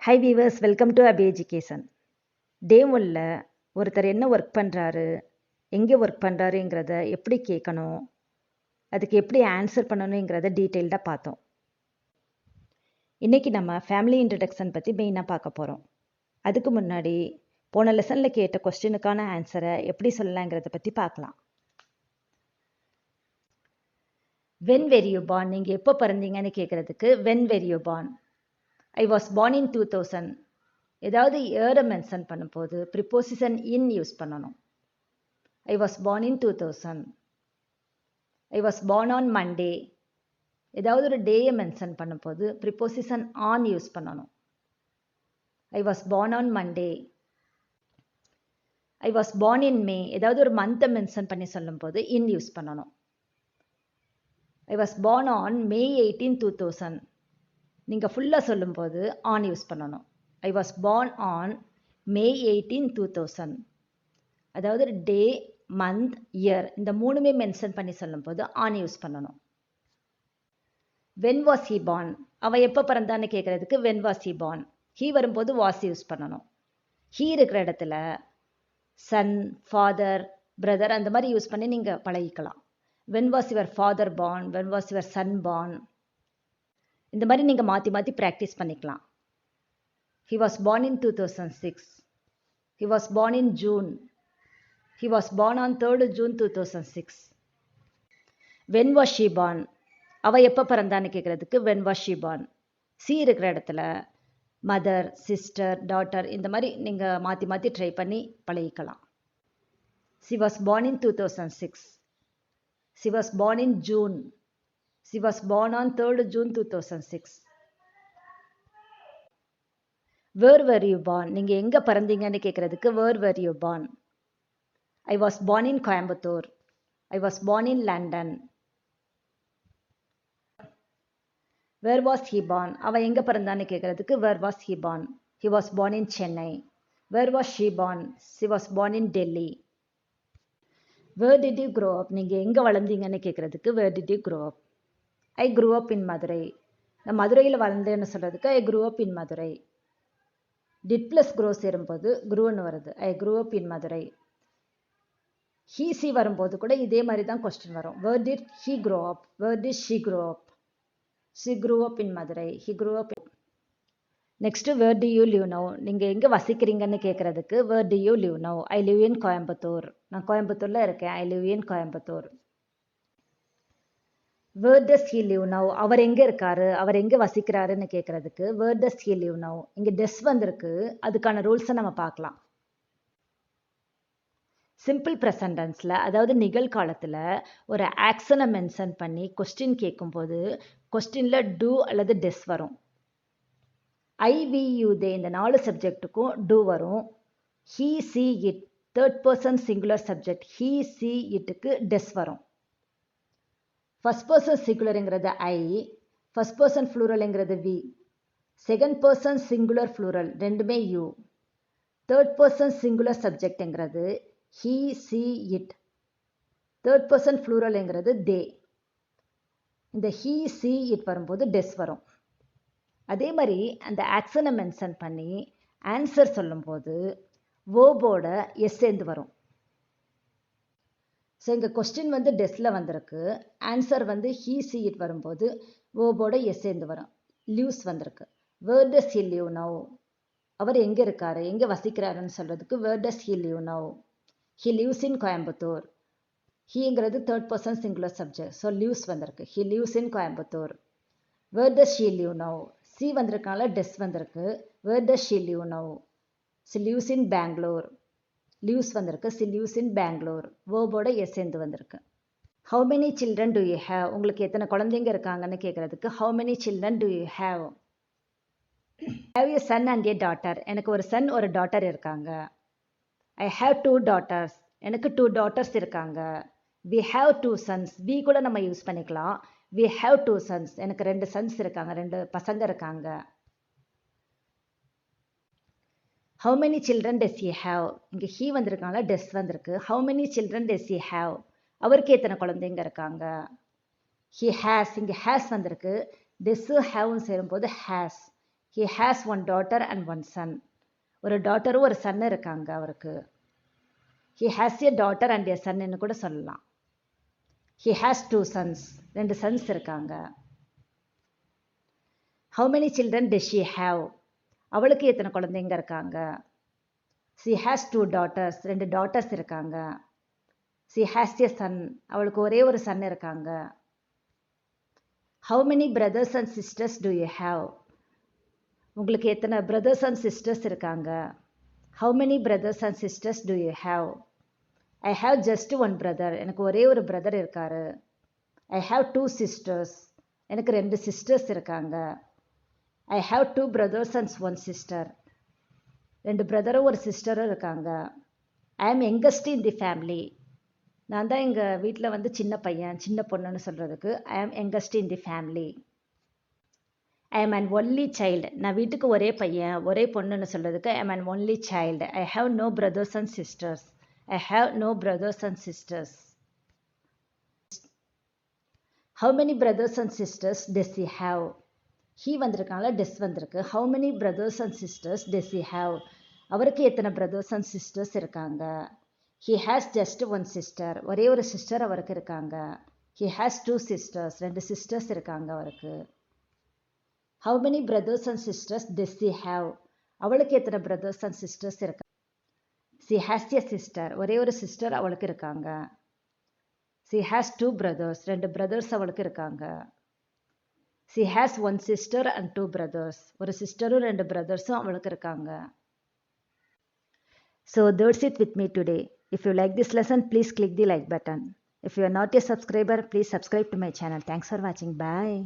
High viewers, welcome to Abi education. Day 1ல் ஒருத்தர் என்ன ஒர்க் பண்ணுறாரு, எங்கே ஒர்க் பண்ணுறாருங்கிறத எப்படி கேட்கணும், அதுக்கு எப்படி ஆன்சர் பண்ணணுங்கிறத டீட்டெயில்டாக பார்த்தோம். இன்றைக்கி நம்ம ஃபேமிலி இன்ட்ரடக்ஷன் பற்றி மெயினாக பார்க்க போகிறோம். அதுக்கு முன்னாடி போன லெசனில் கேட்ட கொஸ்டினுக்கான ஆன்சரை எப்படி சொல்லலாங்கிறத பற்றி பார்க்கலாம். வென் வெர் யூ பார்ன், நீங்கள் எப்போ பிறந்தீங்கன்னு கேட்குறதுக்கு when were you born. I was born in 2000. ஏதாவது இயரை மென்ஷன் பண்ணும்போது ப்ரிப்போசிஷன் இன் யூஸ் பண்ணணும். I was born in 2000. I was born on Monday. ஏதாவது ஒரு டேயை மென்ஷன் பண்ணும்போது ப்ரிப்போசிஷன் ஆன் யூஸ் பண்ணணும். I was born on Monday. I was born in May. ஏதாவது ஒரு மந்த்தை மென்ஷன் பண்ணி சொல்லும்போது இன் யூஸ் பண்ணணும். I was born on May 18, 2000. நீங்கள் ஃபுல்லாக சொல்லும்போது ஆன் யூஸ் பண்ணணும். I was born on May 18, 2000. அதாவது டே, மந்த், இயர் இந்த மூணுமே மென்ஷன் பண்ணி சொல்லும்போது ஆன் யூஸ் பண்ணணும். வென் வாஸ் ஹி பார்ன், அவன் எப்போ பிறந்தான்னு கேட்குறதுக்கு when was he born. He வரும்போது வாஸ் யூஸ் பண்ணணும். ஹீ இருக்கிற இடத்துல சன், ஃபாதர், பிரதர் அந்த மாதிரி யூஸ் பண்ணி நீங்கள் பழகிக்கலாம். When was your father born, when was your son born, இந்த மாதிரி நீங்கள் மாற்றி மாற்றி ப்ராக்டிஸ் பண்ணிக்கலாம். He was born in 2006. He was born in June. He was born on 3rd June 2006. When was she born? அவள் எப்போ பிறந்தான்னு கேட்குறதுக்கு when was she born. C இருக்கிற இடத்துல மதர், சிஸ்டர், டாட்டர் இந்த மாதிரி நீங்கள் மாற்றி மாற்றி ட்ரை பண்ணி பழகிக்கலாம். She was born in 2006. She was born in June. She was born on 3rd June 2006. Where were you born? நீங்கள் எங்கே பிறந்தீங்கன்னு கேட்குறதுக்கு where were you born. I was born in coimbatore. I was born in London. Where was he born? அவள் எங்கே பிறந்தான்னு கேட்குறதுக்கு where was he born. He was born in Chennai. Where was she born? She was born in Delhi. Where did you grow up? நீங்கள் எங்கே வளர்ந்தீங்கன்னு கேட்குறதுக்கு where did you grow up. I grew up in Madurai. நான் மதுரையில் வளர்ந்தேன்னு சொல்கிறதுக்கு I grew up in Madurai. Did plus grow சேரும்போது க்ரூன்னு வருது. I grew up in Madurai. He she வரும்போது கூட இதே மாதிரி தான் கொஸ்டின் வரும். Where did he grow up, where did she grow up. She grew up in Madurai, he grew up. Next where do you live now, நீங்கள் எங்கே வசிக்கிறீங்கன்னு கேட்குறதுக்கு where do you live now. I live in Coimbatore. நான் கோயம்புத்தூரில் இருக்கேன். I live in Coimbatore. Where does he live now, அவர் எங்கே இருக்காரு, அவர் எங்கே வசிக்கிறாருன்னு கேட்குறதுக்கு வேர் டஸ் ஹீ லிவ் நவ். இங்கே டெஸ் வந்திருக்கு, அதுக்கான ரூல்ஸை நம்ம பார்க்கலாம். சிம்பிள் ப்ரெசன்டென்ஸில் அதாவது நிகழ்காலத்தில் ஒரு ஆக்ஷனை மென்ஷன் பண்ணி கொஸ்டின் கேட்கும்போது கொஸ்டினில் டூ அல்லது டெஸ் வரும். ஐ, வி, யூ, தே இந்த 4 சப்ஜெக்ட்டுக்கும் டூ வரும். He, she, it third person singular subject he, she, இட்டுக்கு டெஸ் வரும். ஃபஸ்ட் பர்சன் சிங்குலருங்கிறது ஐ, ஃபஸ்ட் பர்சன் ஃப்ளூரலுங்கிறது we, second person singular plural ரெண்டுமே யூ, தேர்ட் பர்சன் சிங்குலர் சப்ஜெக்டுங்கிறது he, she, it, third person ஃப்ளூரலுங்கிறது தே. இந்த he, she, it வரும்போது டெஸ் வரும். அதே மாதிரி அந்த ஆக்ஷனை மென்ஷன் பண்ணி ஆன்சர் சொல்லும்போது வேர்போட எஸ் சேர்ந்து வரும். ஸோ இங்கே கொஸ்டின் வந்து டெஸ்ஸில் வந்திருக்கு, ஆன்சர் வந்து ஹீ, சி, இட் வரும்போது வேர்போட எஸ் சேர்ந்து வரும். லிவ்ஸ் வந்திருக்கு. Where does he live now, அவர் எங்கே இருக்காரு, எங்கே வசிக்கிறாருன்னு சொல்கிறதுக்கு where does he live now. He lives in Coimbatore. ஹீங்கிறது third person singular subject, so lives வந்திருக்கு. He lives in Coimbatore. Where does she live now, she வந்திருக்கனால டெஸ் வந்திருக்கு. Where does she live now. She lives in Bangalore. Lives வந்திருக்கு. She lives in Bangalore. வேர்போட S சேர்ந்து வந்திருக்கு. How many children do you have, உங்களுக்கு எத்தனை குழந்தைங்க இருக்காங்கன்னு கேட்குறதுக்கு how many children do you have. Have you Sun and A daughter, எனக்கு ஒரு சன் ஒரு டாட்டர் இருக்காங்க. ஐ ஹேவ் 2 daughters, எனக்கு 2 daughters இருக்காங்க. வி ஹேவ் 2 sons, வி கூட நம்ம யூஸ் பண்ணிக்கலாம். வி ஹேவ் 2 sons, எனக்கு 2 sons இருக்காங்க, 2 பசங்க இருக்காங்க. How many children does he have, இங்கே ஹீ வந்திருக்காங்களா டெஸ் வந்திருக்கு. How many children does he have, அவருக்கு எத்தனை குழந்தைங்க இருக்காங்க. ஹி ஹேஸ், இங்கே ஹேஸ் வந்திருக்கு. டெஸ்ஸு ஹேவ்னு சேரும்போது has. He has one daughter and one son. ஒரு டாட்டரும் ஒரு சன் இருக்காங்க அவருக்கு. He has a daughter and a son ன்னு கூட சொல்லலாம். He has two sons. ரெண்டு sons இருக்காங்க. How many children does she have? அவளுக்கு எத்தனை குழந்தைங்க இருக்காங்க? She has two daughters. ரெண்டு daughters இருக்காங்க. She has a son. அவளுக்கு ஒரே ஒரு son இருக்காங்க. How many brothers and sisters do you have? உங்களுக்கு எத்தனை brothers and sisters இருக்காங்க? How many brothers and sisters do you have? I have just one brother. எனக்கு ஒரே ஒரு brother இருக்காரு. I have two sisters. எனக்கு ரெண்டு sisters இருக்காங்க. I have two brothers and one sister. ரெண்டு பிரதரும் ஒரு சிஸ்டரும் இருக்காங்க. I am youngest in the family. நான் தான் எங்கள் வீட்டில் வந்து சின்ன பையன் சின்ன பொண்ணுன்னு சொல்கிறதுக்கு I am youngest in the family. I am an only child. நான் வீட்டுக்கு ஒரே பையன் ஒரே பொண்ணுன்னு சொல்கிறதுக்கு I am an only child. I have no brothers and sisters. I have no brothers and sisters. How many brothers and sisters does he have? He வந்திருக்காங்களா டெஸ் வந்திருக்கு. How many brothers and sisters does he have? அவருக்கு எத்தனை brothers and sisters இருக்காங்க? He has just one sister. ஒரே ஒரு sister அவருக்கு இருக்காங்க. He has two sisters. ரெண்டு sisters இருக்காங்க அவருக்கு. How many brothers and sisters does he have? அவளுக்கு எத்தனை brothers and sisters இருக்காங்க? She has a sister. ஒரே ஒரு சிஸ்டர் அவளுக்கு இருக்காங்க. She has two brothers. ரெண்டு brothers அவளுக்கு இருக்காங்க. She has one sister and two brothers. ஒரு சிஸ்டரும் ரெண்டு பிரதர்ஸும் அவளுக்கு இருக்காங்க. So that's it with me today. If you like this lesson, please click the like button. If you are not a subscriber, please subscribe to my channel. Thanks for watching. Bye.